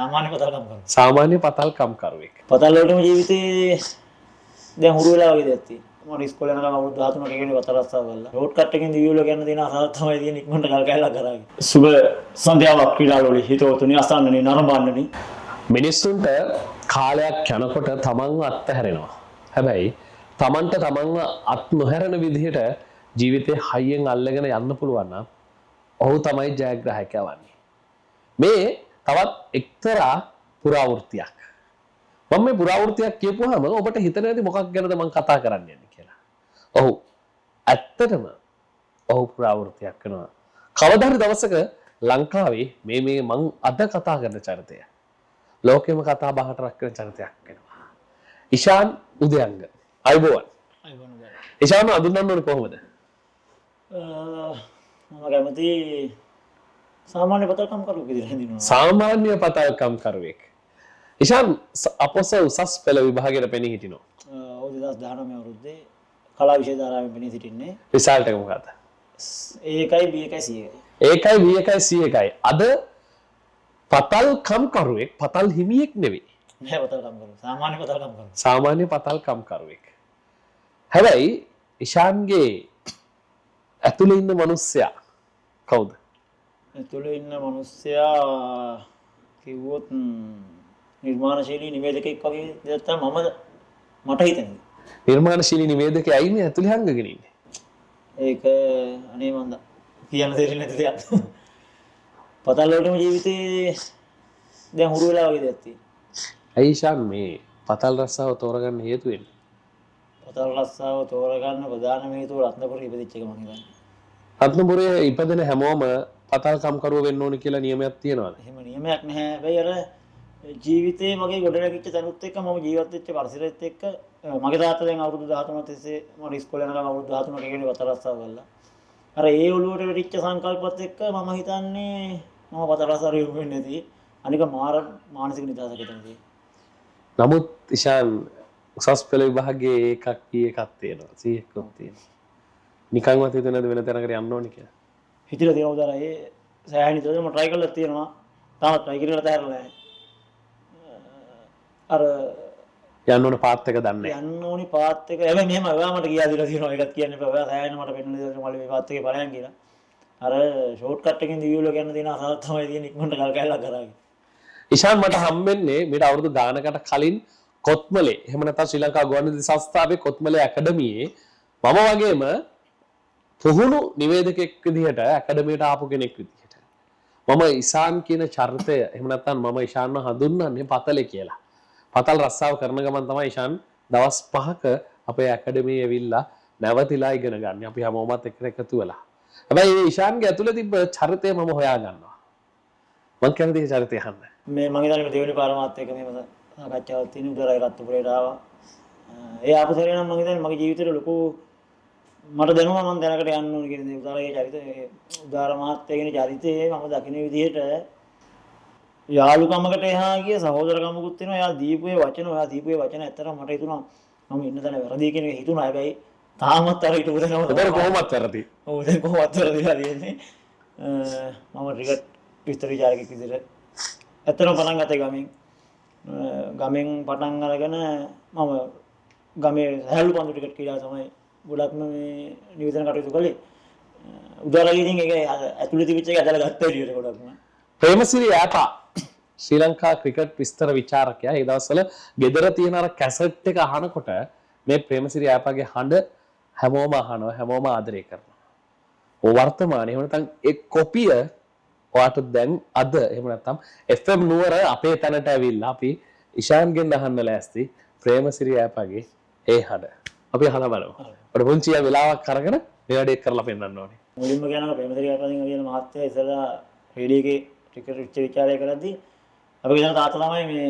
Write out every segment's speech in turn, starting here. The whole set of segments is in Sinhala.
සාමාන්‍ය පතල්කම් කරනවා. සාමාන්‍ය පතල්කම් කරුවෙක්. පතල් වලටම ජීවිතේ දැන් හුරු වෙලා වගේ දෙයක් තියෙනවා. මම ඉස්කෝලේ යනකම් අවුරුදු 13ක ඉගෙන පතල් රස්සාව කළා. රෝඩ් කට් එකෙන් දිවිවල ගන්න තියෙන අසහත් තමයි තියෙන ඉක්මනට කල් කැලලා කරාගේ. සුබ සන්ධ්‍යාවක් ක්‍රීඩාවලි හිතවතුනි අසන්නනි නරඹන්නනි. මිනිස්සුන්ට කාලයක් යනකොට තමන්ව අත්හැරෙනවා. හැබැයි තමන්ට තමන්ව අත් නොහැරෙන විදිහට ජීවිතේ හයියෙන් අල්ලගෙන යන්න පුළුවන් නම් ඔහු තමයි ජයග්‍රාහකයා වන්නේ. මේ තවත් එක්තරා පුරාවෘත්තියක්. මම මේ පුරාවෘත්තියක් කියපුවාම ඔබට හිතෙන්නේ නැති මොකක් ගැනද මම කතා කරන්න යන්නේ කියලා. ඔව්. ඇත්තටම ඔහු පුරාවෘත්තියක් කරනවා. කවදා හරි දවසක ලංකාවේ මේ මං අද කතා කරන චරිතය ලෝකෙම කතා බහට රක් කරන චරිතයක් වෙනවා. ඉෂාන් උදයංග. අයබෝවන්. අයබෝවන්. ඉෂාන් අඳුරන්න ඕනේ කොහොමද? මම කැමති සාමාන්‍ය පතල්කම් කරුවෙක් විදිහට හඳුන්වනවා. සාමාන්‍ය පතල්කම් කරුවෙක්. ඉෂාන් අපොස උසස් පෙළ විභාගයට පෙනී හිටිනවා. ඔව් 2019 අවුරුද්දේ කලා විෂය ධාරාවෙන් පෙනී සිටින්නේ. රිසල්ට් එක මොකක්ද? ඒකයි B එකයි C එකයි. ඒකයි B එකයි C එකයි. අද පතල්කම් කරුවෙක් පතල් හිමියෙක් නෙවෙයි. නෑ පතල්කම් කරුවා. සාමාන්‍ය පතල්කම් කරුවා. සාමාන්‍ය පතල්කම් කරුවෙක්. හැබැයි ඉෂාන්ගේ ඇතුළේ ඉන්න මිනිස්සයා කවුද? ඇතුළේ ඉන්න මිනිස්සයා කිව්වොත් නිර්මාණශීලී නිවේදකෙක් වගේ දෙයක් තමයි මට හිතෙන්නේ. නිර්මාණශීලී නිවේදකයා ඇයිනේ ඇතුළේ හංගගෙන ඉන්නේ? ඒක අනේ මන්ද කියන්න දෙන්නේ නැති දෙයක්. පතල් වලටම ජීවිතේ දැන් හුරු වෙලා වගේ දෙයක් තියෙනවා. ඇයි ඉෂාන් මේ පතල් රස්සාව තෝරගන්න හේතු වෙන්නේ? පතල් රස්සාව තෝරගන්න ප්‍රධානම හේතුව රත්නපුරේ ඉපදිච්ච එක මම හිතන්නේ. රත්නපුරේ ඉපදෙන හැමෝම පතල්කම් කරුවෝ වෙන්න ඕනේ කියලා නියමයක් තියනවාද? එහෙම නියමයක් නැහැ. හැබැයි අර ජීවිතේ මගේ ගොඩනැගිච්ච තැනුත් එක්ක මම ජීවත් වෙච්ච පරිසරයත් එක්ක මගේ තාත්තා දැන් අවුරුදු 13ක් තිස්සේ මම ඉස්කෝලේ යනකම් අවුරුදු 13ක ඉගෙන පතල් රස්සාව කළා. අර ඒ ඔළුවට වෙච්ච සංකල්පත් එක්ක මම හිතන්නේ මම පතල් රස්සාව යොමු වෙන්නේ නැති. අනික මානසික නිදහසක් හිතන්නේ. නමුත් ඉෂාන් උසස් පෙළ විභාගයේ එකක් එකක් තියෙනවා 100ක් තියෙනවා. නිකන්වත් හිතේ නැද වෙන තැනකට යන්න ඕනේ කියලා. හිතලා තියෙනවා උදාලා ඒ සෑහෙන විතර මම try කරලා තියෙනවා. තාමත් try කරලා තැරලා නැහැ. අර යන්න ඕන පාත් එක දන්නේ නැහැ. යන්න ඕනි පාත් එක. හැබැයි මෙහෙම ඔයා මට කියා දීලා තියෙනවා. ඒකත් කියන්න එපා. ඔයා සෑහෙන මට පෙන්වන්න දෙන්න මල්ලි මේ පාත් එකේ බලයන් කියලා. අර ෂෝට් කට් එකෙන් දිවිවල ගන්න තියෙන අසහත් තමයි තියෙන ඉක්මනට කල් කැලලා කරාගේ. ඉෂාන් මට හම්බෙන්නේ මේට අවුරුදු ගානකට කලින් කොත්මලේ එහෙම නැත්නම් ශ්‍රී ලංකා ගුවන්විදුලි සංස්ථාවේ කොත්මලේ ඇකඩමියේ මම වගේම පුහුණු නිවේදකෙක් විදිහට ඇකඩමියට ආපු කෙනෙක් විදිහට මම ඉෂාන් කියන චරිතය එහෙම නැත්නම් මම ඉෂාන්ව හඳුන්වන්නේ පතලේ කියලා. පතල් රස්සාව කරන ගමන් තමයි ඉෂාන් දවස් 5ක අපේ ඇකඩමියේ ඇවිල්ලා නැවතිලා ඉගෙන ගන්න. අපි හැමෝමත් එක්ක එකතු වෙලා. හැබැයි මේ ඉෂාන්ගේ ඇතුළේ තිබ්බ චරිතය මම හොයා ගන්නවා. මං කැමති ඒ චරිතය අහන්න. මේ මම හිතන්නේ දෙවෙනි පාර මාත් එක්ක මේව සාකච්ඡාවක් තියෙන උදේරයි රත්නපුරේට ආවා. ඒ ආපු සැරේ නම් මම හිතන්නේ මගේ ජීවිතේට ලොකු මට දැනුණා මම දැනකට යන්න ඕනේ කියන දේ. උදාරගේ චරිතය උදාර මහත්තයාගේ චරිතේ මම දකින විදිහට යාළුකමකට එහා ගිය සහෝදරකමකුත් වෙනවා. එයා දීපුවේ වචන ඇත්තටම මට හිතුණා මම ඉන්න තැන වැරදි කියන එක හිතුණා. හැබැයි තාමත් අර ඊට උදේ නම උදේ කොහොමවත් වැරදි. ඔව් දැන් කොහොමවත් වැරදිලා තියෙන්නේ. මම ක්‍රිකට් විස්තර විචාරකෙක් විදිහට ඇත්තටම පටන් ගත්තේ ගමෙන් පටන් අරගෙන මම ගමේ හැලු පන්දු ක්‍රිකට් ක්‍රීඩාව තමයි ගොඩක්ම මේ නිවේදන කටයුතු කළේ. උදාරගේ ඉතින් ඒක ඇතුළේ තිබිච්ච එක ඇදලා ගත්තා විදියට ගොඩක්ම. ප්‍රේමසිරි යාපා ශ්‍රී ලංකා ක්‍රිකට් විස්තර විචාරකයා ඒ දවස්වල ගෙදර තියෙන අර කැසට් එක අහනකොට මේ ප්‍රේමසිරි යාපාගේ හඬ හැමෝම අහනවා හැමෝම ආදරය කරනවා. වර්තමානයේ එහෙම නැත්නම් ඒ කොපිය ඔයාට දැන් අද එහෙම නැත්නම් FM නුවර අපේ තැනට ඇවිල්ලා අපි ඉෂාන්ගෙන් අහන්න ලෑස්ති ප්‍රේමසිරි යාපාගේ ඒ හඬ. අපි අහලා බලමු. අපිට පුංචි වෙලාවක් අරගෙන මේ වැඩේ කරලා පෙන්නන්න ඕනේ. මුලින්ම කියනවා ප්‍රේමසිරි යාපාගෙන් කියන මහත්තයා ඉස්සලා රේඩියෝ එකේ ක්‍රිකට් විචාරය කරද්දී අපි කියන තාත්තා තමයි මේ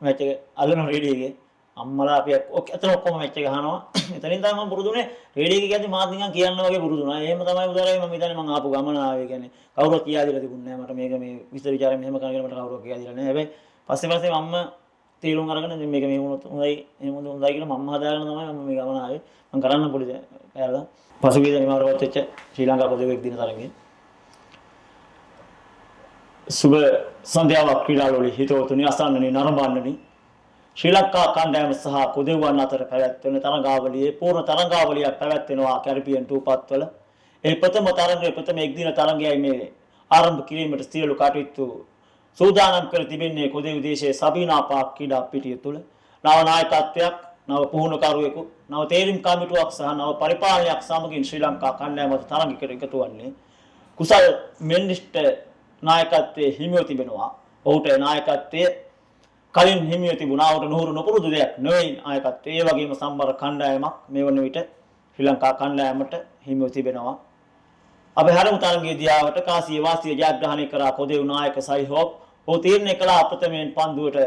මැච් එක අල්ලන රේඩියෝ එකේ අම්මලා අපි අතන ඔක්කොම මැච් එක අහනවා. එතනින් තමයි මම පුරුදුනේ රේඩියෝ එකේ කියද්දි මාත් නිකන් කියන්න වගේ පුරුදුනා. එහෙම තමයි උදාරයි මම හිතන්නේ මම ආපු ගමන ආවේ කියන්නේ. කවුරුත් කියා දීලා තිබුණේ නැහැ මට මේක මේ විස්තර විචාරය මෙහෙම කරගෙන මට කවුරුත් කියා දීලා නැහැ. හැබැයි පස්සේ මම තීරුම් අරගෙන මේක මේ වුණොත් හොඳයි එහෙම හොඳයි කියලා මම හදාගෙන තමයි මම මේ ගමන ආවේ. මම කරන්න පොඩි කෑල්ල. පසුගිය නිමාවරවත් වෙච්ච ශ්‍රී ලංකා පොදේක දින තරඟේ සුබ සන්ධ්‍යාවක් ක්‍රීඩාවලින් හිතවතුනි අසන්නනි නරඹන්නනි ශ්‍රී ලංකා කණ්ඩායම සහ කුදෙව්වන් අතර පැවැත්වෙන තරඟාවලියේ පූර්ණ තරඟාවලියක් පැවැත්වෙනවා කැරිබියන් ටූපත්වල. ඒ ප්‍රථම එක්දින තරඟයයි මේ ආරම්භ කිරීමට සියලු කටයුතු සූදානම් කර තිබෙන්නේ කුදෙව් දේශයේ සබීනා පාක් ක්‍රීඩා පිටිය තුල. නව නායකත්වයක්, නව පුහුණුකරුවෙකු, නව තේරීම් කමිටුවක් සහ නව පරිපාලනයක් සමගින් ශ්‍රී ලංකා කණ්ඩායමට තරඟයකට එකතු වන්නේ කුසල් මෙන්ඩිස්ට නායකත්වයේ හිමිව තිබෙනවා. ඔහුට නායකත්වයේ කලින් හිමිව තිබුණා. ඔහුට නුහුරු නොපුරුදු දෙයක් නෙවෙයි නායකත්වයේ. ඒ වගේම සම්බර කණ්ඩායමක් මේ වන විට ශ්‍රී ලංකා කණ්ඩායමට හිමිව තිබෙනවා. අපි හරමු තරගයේදී ආවට කාසිය වාසිය ජයග්‍රහණය කරා කොදෙව් නායක සයිහෝප්. ඔහු තීරණය කළ අපතමෙන් පන්දුවට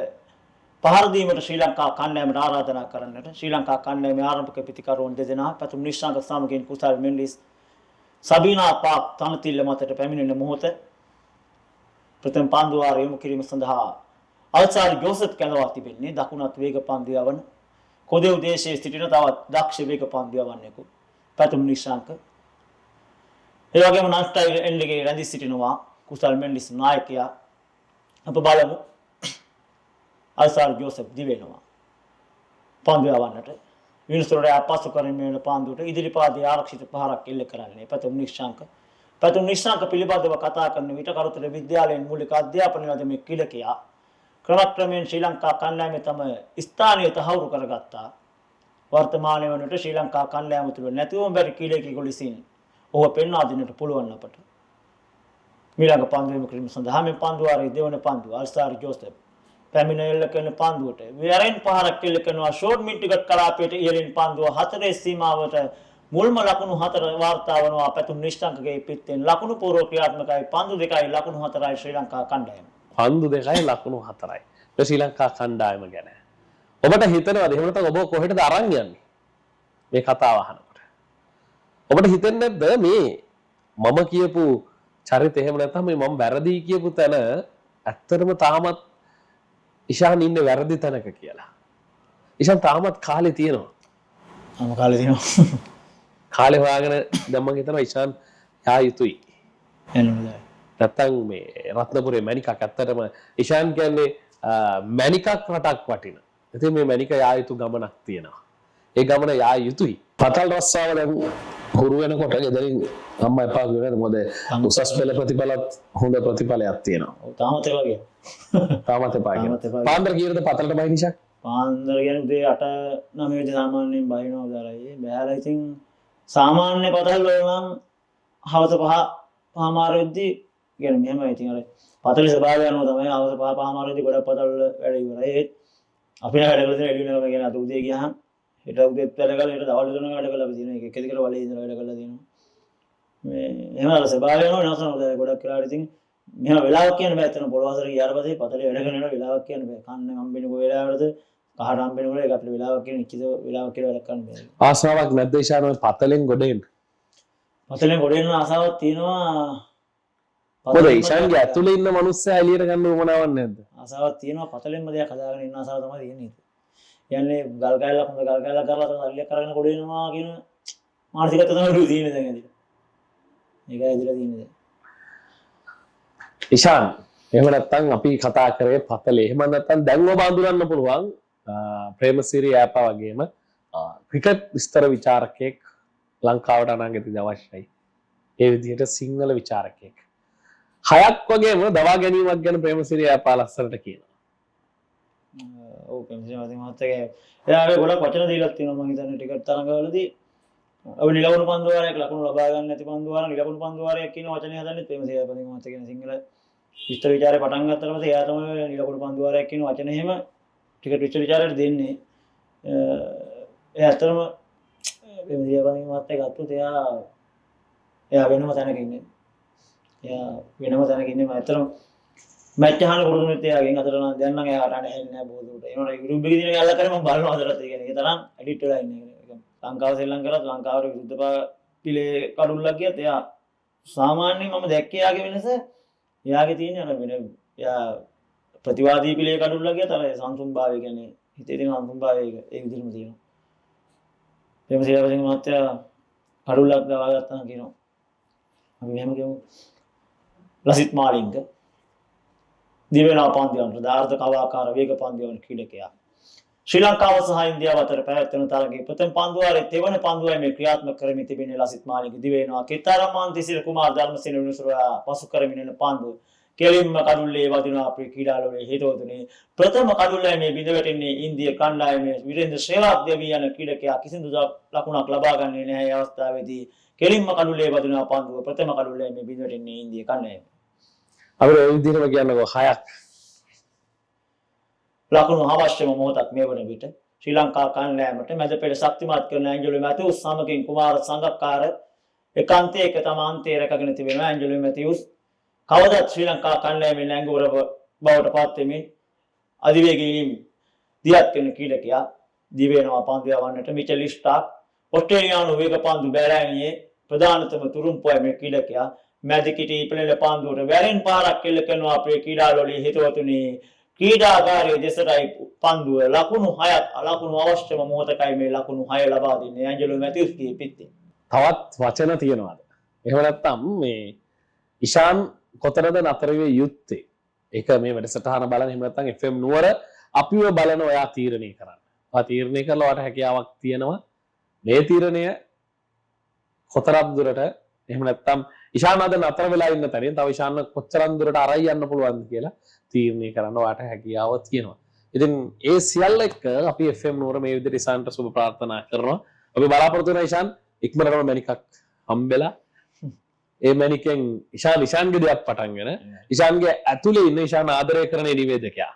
පහර දීමට ශ්‍රී ලංකා කණ්ඩායමට ආරාධනා කරන්නට. ශ්‍රී ලංකා කණ්ඩායමේ ආරම්භක පිතිකරුවන් දෙදෙනා පැතුම් නිශ්ශංක සමගින් කුසල් මෙන්ඩිස් සබීනා පාක් තනතිල්ල මතට පැමිණෙන මොහොත ප්‍රථම පන්දුවාර යොමු කිරීම සඳහා අල්සාරි ජෝසප් කැඳවා තිබෙන්නේ දකුණත් වේග පන්දු යවන කොදෙව් දේශයේ සිටින තවත් දක්ෂ වේග පන්දු යවන්නෙකු පැතුම් නිශ්ශංක. ඒ වගේම නස්ටයිල් එන්ඩගේ රැඳී සිටිනවා කුසල් මෙන්ඩිස් නායකයා. අප බලමු අල්සාරි ජෝසප් දිවෙනවා පන්දු යවන්නට. විනිසුරේ අපසු කරමින් පන්දුවට ඉදිරිපාදයේ ආරක්ෂිත පහරක් එල්ල කරන්නේ පැතුම් නිශ්ශංක. පැතුම් නිශ්ශංක පිළිබඳව කතා කරන විට කරුතර විද්‍යාලයෙන් මූලික අධ්‍යාපන ලද මේ කිලකයා ක්‍රමක්‍රමයෙන් ශ්‍රී ලංකා කණ්ඩායමේ තම ස්ථානීය තහවුරු කරගත්තා. වර්තමානයේ වනට ශ්‍රී ලංකා කණ්ඩායම තුළ නැතිවම බැරි කිලකෙකු ලෙසින් ඔහු පෙන්වා දෙන්නට පුළුවන් අපට. මීළඟ පන්දු යොමු කිරීම සඳහා මේ පන්දුවාරයේ දෙවන පන්දුව අල්සාරි ජෝසප් පැමිණ එල්ල කරන පන්දුවට වෙරෙන් පහරක් එල්ල කරනවා. ෂෝට් මිඩ් ටිකට් කලාපයට ඉහළින් පන්දුව හතරේ සීමාවට මුල්ම ලකුණු 4 වාර්තා වනවා. පැතුම් නිශ්ශංකගේ පිටෙන් ලකුණු පූර්ව ක්‍රියාත්මකයි. පන්දු 2යි ලකුණු 4යි ශ්‍රී ලංකා කණ්ඩායම. පන්දු 2යි ලකුණු 4යි. ශ්‍රී ලංකා කණ්ඩායම ගැන ඔබට හිතනවාද එහෙම නැත්නම් ඔබ කොහෙටද අරන් යන්නේ මේ කතාව අහනකොට? ඔබට හිතෙන්නේ නැද්ද මේ මම කියපු චරිත එහෙම නැත්නම් මේ මම වැරදි කියපු තැන ඇත්තටම තාමත් ඉෂාන් ඉන්නේ වැරදි තැනක කියලා? ඉෂාන් තාමත් කාලේ තියෙනවා. කාලේ තියෙනවා. කාලේ හොයාගෙන දැන් මම හිතනවා ඉෂාන් යා යුතුයි. එන්නේ නැත්තම් මේ රත්නපුරේ මැනිකක් ඇත්තටම ඉෂාන් කියන්නේ මැනිකක් රටක් වටින. ඉතින් මේ මැනික යා යුතු ගමනක් තියෙනවා. ඒ ගමන යා යුතුයි. පතල් රස්සාව දැන් හුරු වෙනකොට ගෙදරින් අම්මා එපා කියනවා. මොකද උසස් පෙළ ප්‍රතිඵලත් හොඳ ප්‍රතිඵලයක් තියෙනවා. ඔව් තාමත් ඒ වගේ. තාමත් එපා කියනවා. පාන්දර කීයද පතලට බයි නිසා? පාන්දර කියන්නේ උදේ 8-9 විතර සාමාන්‍යයෙන් බහිනවා දාලා. බෑලා ඉතින් සාමාන්‍ය පතල් වල නම් හවස 5:00 වෙද්දී කියන්නේ මෙහෙමයි ඉතින් අර පතලේ ස්වභාවය අනුව තමයි හවස 5:00 වෙද්දී ගොඩක් පතල් වල වැඩ ඉවරයි. ඒත් අපි වැඩ කරලා තියෙන එළි වෙනවා කියන්නේ අද උදේ ගියාම හෙට උදේත් වැඩ කරලා හෙට දවල් වෙනකම් වැඩ කරලා අපි තියෙන එක එක දිගට වලේ ඉඳලා වැඩ කරලා තියෙනවා. මේ එහෙම අර ස්වභාවය අනුව වෙනස් වෙනවා. ගොඩක් වෙලාවට ඉතින් මෙහෙම වෙලාවක් කියන්න බෑ. එතන පොළොවසර ගියාට පස්සේ පතලේ වැඩ කරන වෙලාවක් කියන්න බෑ. කන්න හම්බෙන්නේ කොයි වෙලාවකටද කහට හම්බෙන්නේ කොයි අපිට වෙලාවක් කියන ඉච්චිත වෙලාවක් කියලා වැඩ කරන්න බෑ. ආසාවක් නැද්ද ඉෂාන් ඔය පතලෙන් ගොඩ එන්න? පතලෙන් ගොඩ එන්න ආසාවක් තියෙනවා. මොකද ඉෂාන්ගේ ඇතුලේ ඉන්න මිනිස්සයා එළියට ගන්න උවමනාවක් නැද්ද? ආසාවක් තියෙනවා. පතලෙන්ම දෙයක් හදාගෙන ඉන්න ආසාව තමයි තියෙන්නේ. කියන්නේ ගල් කැලක් හොඳ ගල් කැලක් කරලා තමයි සල්ලියක් කරගෙන ගොඩ එනවා කියන මානසිකත්වය තමයි තියෙන්නේ දැන් ඇදිලා. ඒකයි ඇදිලා තියෙන්නේ දැන්. ඉෂාන් එහෙම නැත්නම් අපි කතා කරේ පතලේ. එහෙම නැත්නම් දැන් ඔබ අඳුරන්න පුළුවන් ප්‍රේමසිරි ඈපා වගේම ක්‍රිකට් විස්තර විචාරකයෙක් ලංකාවට අනාගතයේදී අවශ්‍යයි. ඒ විදිහට සිංහල විචාරකයෙක්. 6ක් වගේම දවා ගැනීමක් ගැන ප්‍රේමසිරි ඈපා ලස්සනට කියනවා. ඔව් ප්‍රේමසිරි මහත්තයා එයාගේ ගොඩක් වචන දීලා තියෙනවා මම හිතන්නේ ටිකට් තරඟවලදී. ඔව් නිලවුණු පන්දුවාරයක් ලකුණු ලබා ගන්න නැති පන්දුවාර නිලවුණු පන්දුවාරයක් කියන වචනේ හදන්නේ ප්‍රේමසිරි ඈපා මහත්තයා කියන සිංහල විස්තර විචාරය පටන් ගත්තට පස්සේ එයා තමයි නිලවුණු පන්දුවාරයක් කියන වචනේ එහෙම ටිකට් විස්තර විචාරයට දෙන්නේ. ඒ ඇත්තටම ප්‍රේමසිරි ඈපා මහත්තයා ගත්තොත් එයා වෙනම තැනක ඉන්නේ. එයා වෙනම තැනක ඉන්නේ. මම ඇත්තටම මැච් අහන පුරුදු වෙත් එයාගෙන් අතට නම් දැන් නම් එයාට ඇහෙන්නේ නැහැ බොහෝ දුරට. ඒනොට YouTube එකේ දින ගැල්ල කරේ මම බලනවා අදටත්. ඒ කියන්නේ ඒ තරම් ඇඩික්ට් වෙලා ඉන්නේ. ලංකාව ශ්‍රී ලංකාවට ලංකාවට විරුද්ධ පිළේ කඩුල්ලක් ගියත් එයා සාමාන්‍යයෙන් මම දැක්කේ එයාගේ වෙනස එයාගේ තියෙන අර වෙන එයා ප්‍රතිවාදී පිළේ කඩුල්ලක් ගියත් අර සංසුන්භාවය කියන්නේ හිතේ තියෙන සංසුන්භාවය ඒ විදිහටම තියෙනවා. ප්‍රේමසිරි ඈපා මහත්තයා කඩුල්ලක් ගවා ගත්තා කියනවා. අපි මෙහෙම කියමු. ලසිත් මාලිංග දිවෙනවා පන්දුවන්ට දාර්ථ කවාකාර වේග පන්දුවන් ක්‍රීඩකයා. ශ්‍රී ලංකාව සහ ඉන්දියාව අතර පැවැත්වෙන තරගයේ ප්‍රථම පන්දුවාරයේ තෙවන පන්දුවයි මේ ක්‍රියාත්මක කරමින් තිබෙන ලසිත් මාලික දිවෙනවා කෙතරම්මාන්ති සිල් කුමාර ධර්මසේන විනුසුරා පසු කරමින් යන පන්දුව කෙලින්ම කඩුල්ලේ වදිනවා අපේ ක්‍රීඩාලෝලයේ හේතුවතුනේ ප්‍රථම කඩුල්ලයි මේ බිඳ වැටෙන්නේ ඉන්දිය කණ්ඩායමේ විරේන්ද්‍ර ශේවාග් දෙවී යන ක්‍රීඩකයා කිසිදු ලකුණක් ලබා ගන්නේ නැහැ. මේ අවස්ථාවේදී කෙලින්ම කඩුල්ලේ වදිනවා පන්දුව ප්‍රථම කඩුල්ලයි මේ බිඳ වැටෙන්නේ ඉන්දිය කණ්ඩායම. අපිට ඒ විදිහටම කියන්නකෝ 6ක් ලකුණු අවශ්‍යම මොහොතක් මේ වන විට ශ්‍රී ලංකා කණ්ඩායමට මැද පෙළ ශක්තිමත් කරන ඇන්ජලෝ මැතිවුස් සමගින් කුමාර සංගක්කාර ඒකාන්තයේ එක තමාන්තයේ රැකගෙන තිබෙනවා. ඇන්ජලෝ මැතිවුස් කවදත් ශ්‍රී ලංකා කණ්ඩායමේ නැංගුවර බවට පත් වෙමින් අධිවේගීන් දියත් වෙන ක්‍රීඩකයා දිවෙනවා පන්දු යවන්නට මිචෙල් ස්ටාක් ඔස්ට්‍රේලියානු වේග පන්දු බැලෑනියේ ප්‍රධානතම තුරුම්පුවයි මේ ක්‍රීඩකයා මැදිකිටි ඉපලෙල පන්දුවට වැරෙන් පාරක් එල්ල කරනවා අපේ ක්‍රීඩාලෝලයේ හිතවතුනි ක්‍රීඩාගාරයේ දෙසටයි පන්දුව ලකුණු 6ක් ලකුණු අවශ්‍යම මොහොතකයි මේ ලකුණු 6 ලබා දෙන්නේ ඇන්ජලෝ මැතිව්ස්ගේ පිටේ. තවත් වචන තියනවාද? එහෙම නැත්නම් මේ ඉෂාන් කොතරද නතර විය යුත්තේ? ඒක මේ වැඩසටහන බලන එහෙම නැත්නම් FM නුවර අපිව බලන ඔයා තීරණය කරන්න. ඔයා තීරණය කරලා ඔයාට හැකියාවක් තියෙනවා මේ තීරණය කොතරම් දුරට එහෙම නැත්නම් ඉෂාන් අද නතර වෙලා ඉන්න තැනින් තව ඉෂාන් කොච්චරම් දුරට අරයි යන්න පුළුවන්ද කියලා තීරණය කරන්න ඔයාට හැකියාව තියෙනවා. ඉතින් ඒ සියල්ල එක්ක අපි FM නුවර මේ විදිහට ඉෂාන්ට සුබ ප්‍රාර්ථනා කරනවා. අපි බලාපොරොත්තු වෙනවා ඉෂාන් ඉක්මනටම මැනිකක් හම්බෙලා ඒ මැනිකෙන් ඉෂාන්ගේ දෙයක් පටන්ගෙන ඉෂාන්ගේ ඇතුලේ ඉන්න ඉෂාන් ආදරය කරන නිවේදකයා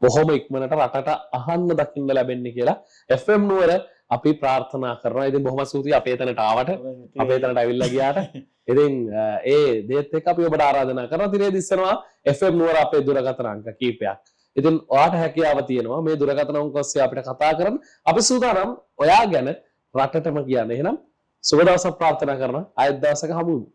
බොහොම ඉක්මනට රටට අහන්න දකින්න ලැබෙන්නේ කියලා FM නුවර අපි ප්‍රාර්ථනා කරනවා. ඉතින් බොහොම ස්තුතියි අපේ තැනට ආවට අපේ තැනට ඇවිල්ලා ගියාට. ඉතින් ඒ දේත් එක්ක අපි ඔබට ආරාධනා කරනවා තිරේ දිස්සනවා FM නුවර අපේ දුරකථන අංක කීපයක්. ඉතින් ඔයාට හැකියාව තියෙනවා මේ දුරකථන අංක ඔස්සේ අපිට කතා කරන්න. අපි සූදානම් ඔයා ගැන රටටම කියන්න. එහෙනම් සුබ දවසක් ප්‍රාර්ථනා කරනවා. ආයෙත් දවසක හමු වෙමු.